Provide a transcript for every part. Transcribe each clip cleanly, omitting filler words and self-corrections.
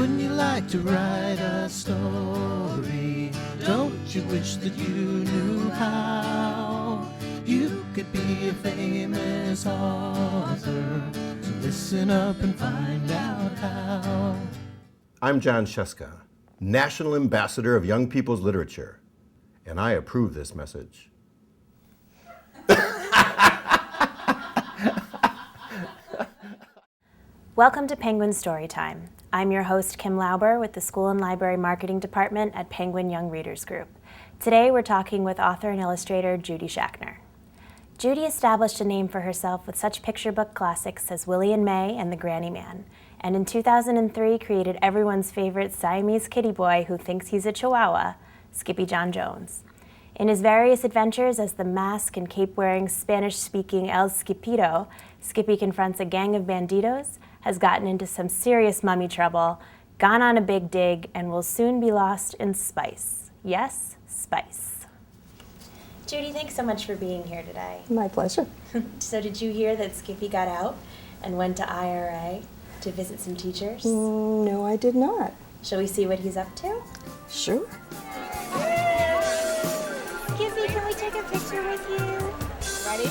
Wouldn't you like to write a story? Don't you wish that you knew how? You could be a famous author. So listen up and find out how. I'm John Sheska, National Ambassador of Young People's Literature, and I approve this message. Welcome to Penguin Storytime. I'm your host, Kim Lauber, with the School and Library Marketing Department at Penguin Young Readers Group. Today we're talking with author and illustrator Judy Schachner. Judy established a name for herself with such picture book classics as Willie and May and The Granny Man, and in 2003 created everyone's favorite Siamese kitty boy who thinks he's a chihuahua, Skippyjon Jones. In his various adventures as the mask and cape-wearing Spanish-speaking El Skippito, Skippy confronts a gang of banditos, has gotten into some serious mummy trouble, gone on a big dig, and will soon be lost in spice. Yes, spice. Judy, thanks so much for being here today. My pleasure. So did you hear that Skippy got out and went to IRA to visit some teachers? No, I did not. Shall we see what he's up to? Sure. Skippy, can we take a picture with you? Ready?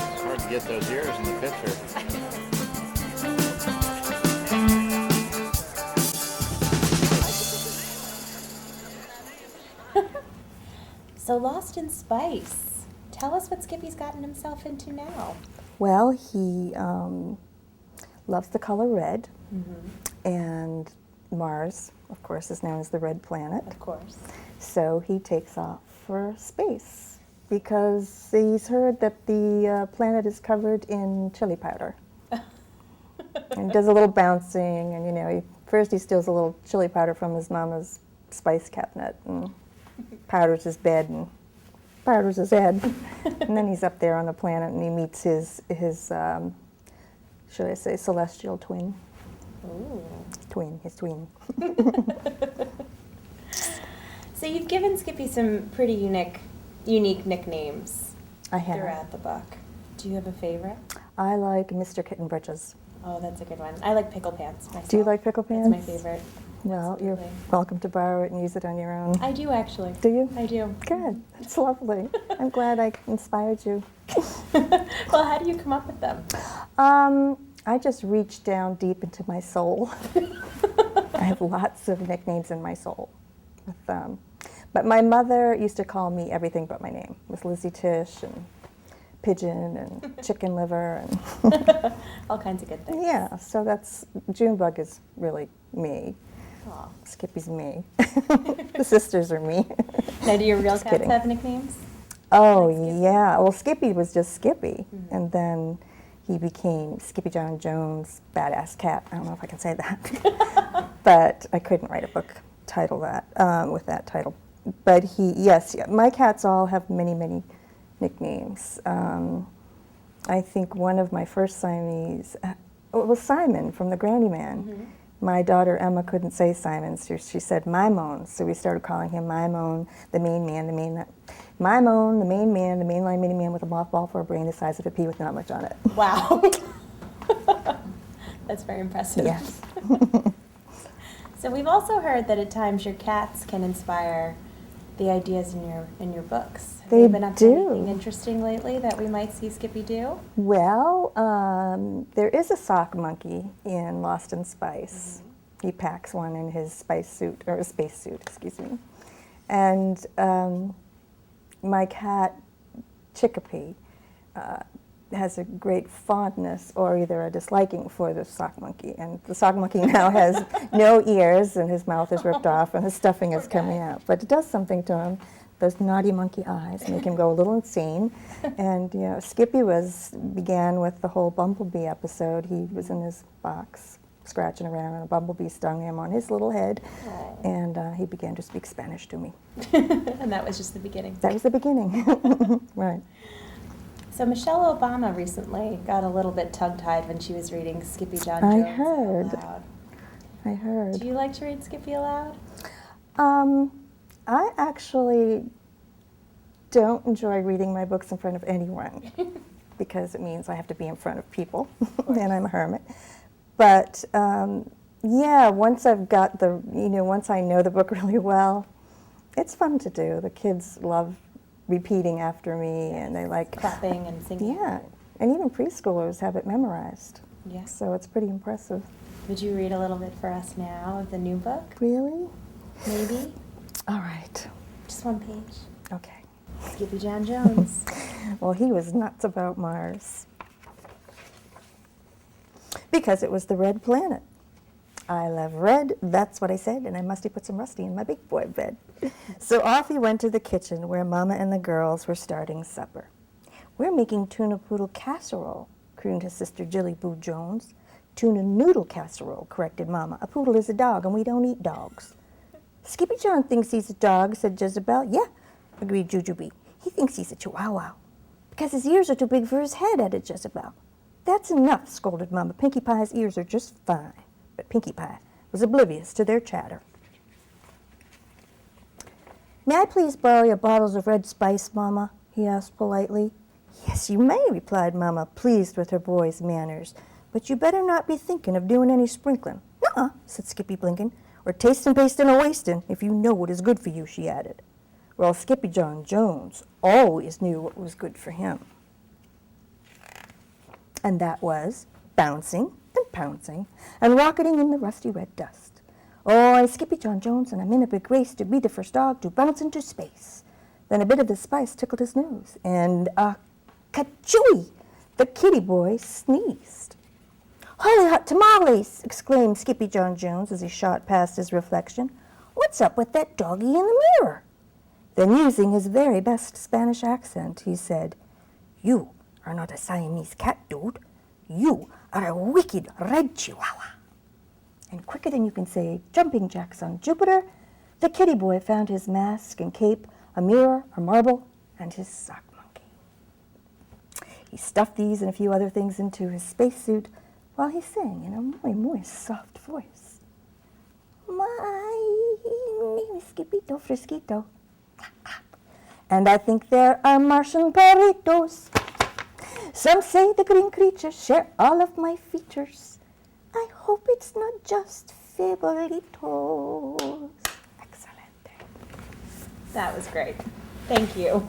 It's hard to get those ears in the picture. So lost in spice. Tell us what Skippy's gotten himself into now. Well, he loves the color red, and Mars, of course, is known as the red planet. Of course. So he takes off for space because he's heard that the planet is covered in chili powder. And he does a little bouncing, and first he steals a little chili powder from his mama's spice cabinet and powders his bed and powders his head. And then he's up there on the planet and he meets his should I say, celestial twin. Ooh. His twin. So you've given Skippy some pretty unique nicknames I have. throughout the book. Do you have a favorite? I like Mr. Kitten Britches. Oh, that's a good one. I like Pickle Pants myself. Do you like Pickle Pants? That's my favorite. Well, you're Absolutely. welcome to borrow it and use it on your own. I do actually. Do you? I do. Good. That's lovely. I'm glad I inspired you. Well, how do you come up with them? I just reach down deep into my soul. I have lots of nicknames in my soul. But my mother used to call me everything but my name. It was Lizzie Tish and Pigeon and Chicken Liver and All kinds of good things. yeah. So that's Junebug is really me. Aw. Skippy's me. The sisters are me. Now, do your real Just cats kidding. have nicknames? Oh, Like Skippy? yeah. Well, Skippy was just Skippy. And then he became Skippyjon Jones, Badass Cat. I don't know if I can say that. But I couldn't write a book title with that title. But yes, my cats all have many, many nicknames. I think one of my first Siamese was Simon from The Granny Man. My daughter Emma couldn't say Simon, so she said Mimone, so we started calling him Mimone, the main man, Mimone, the main man, the mainline mini man with a mothball for a brain the size of a pea with not much on it. Wow. That's very impressive. Yes. So we've also heard that at times your cats can inspire the ideas in your books. Have They you been up to do. anything interesting lately that we might see Skippy do? Well, there is a sock monkey in Lost in Spice. He packs one in his spice suit, or space suit, excuse me. And my cat, Chickapee, has a great fondness or either a disliking for the sock monkey. And the sock monkey now has no ears and his mouth is ripped off and his stuffing is coming out. But it does something to him. Those naughty monkey eyes make him go a little insane. And Skippy began with the whole bumblebee episode. He was in his box scratching around and a bumblebee stung him on his little head. Aww. And he began to speak Spanish to me. And that was just the beginning. That was the beginning. Right. So Michelle Obama recently got a little bit tongue-tied when she was reading Skippyjon Jones I heard. out loud. I heard. Do you like to read Skippy aloud? I actually don't enjoy reading my books in front of anyone. because it means I have to be in front of people, and I'm a hermit. But yeah, once I've got once I know the book really well, it's fun to do. The kids love repeating after me, and they like Clapping and singing. Yeah, and even preschoolers have it memorized. Yeah. So it's pretty impressive. Would you read a little bit for us now of the new book? Really? Maybe? All right. Just one page. Okay. Skippyjon Jones. Well, he was nuts about Mars because it was the red planet. I love red, that's what I said, and I must have put some Rusty in my big boy bed. So off he went to the kitchen where Mama and the girls were starting supper. We're making tuna poodle casserole, crooned his sister Jilly Boo Jones. Tuna noodle casserole, corrected Mama. A poodle is a dog, and we don't eat dogs. Skippyjon thinks he's a dog, said Jezebel. Yeah, agreed Jujubee. He thinks he's a chihuahua. Because his ears are too big for his head, added Jezebel. That's enough, scolded Mama. Pinkie Pie's ears are just fine. But Pinkie Pie was oblivious to their chatter. May I please borrow your bottles of red spice, Mama? He asked politely. Yes, you may, replied Mama, pleased with her boy's manners. But you better not be thinking of doing any sprinkling. Nuh-uh, said Skippy blinking, or tasting, pasting, or wasting, if you know what is good for you, she added. Well, Skippyjon Jones always knew what was good for him. And that was bouncing and pouncing and rocketing in the rusty red dust. Oh, I'm Skippyjon Jones, and I'm in a big race to be the first dog to bounce into space. Then a bit of the spice tickled his nose, and ka-chooey, the kitty boy sneezed. Holy hot tamales, exclaimed Skippyjon Jones as he shot past his reflection. What's up with that doggy in the mirror? Then using his very best Spanish accent, he said, You are not a Siamese cat, dude. You are a wicked red chihuahua. And quicker than you can say jumping jacks on Jupiter, the kitty boy found his mask and cape, a mirror, a marble, and his sock monkey. He stuffed these and a few other things into his spacesuit while he sang in a muy soft voice. My name is Skippito Frisquito. And I think there are Martian burritos. Some say the green creatures share all of my features. I hope it's not just favorlitos. Excellent. That was great. Thank you.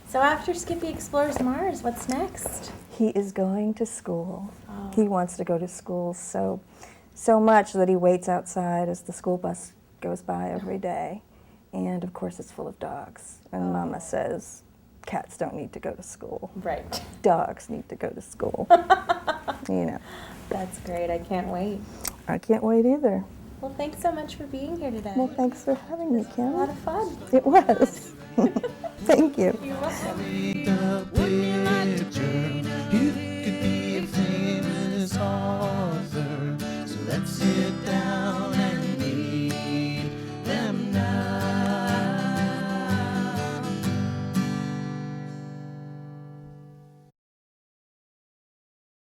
So after Skippy explores Mars, what's next? He is going to school. Oh. He wants to go to school so much that he waits outside as the school bus goes by every day. And of course it's full of dogs. And Mama says, cats don't need to go to school. Right. Dogs need to go to school. You know. That's great. I can't wait. I can't wait either. Well, thanks so much for being here today. Well, thanks for having me, A Kim. lot of fun. It was. Thank you. You're welcome. Wake up with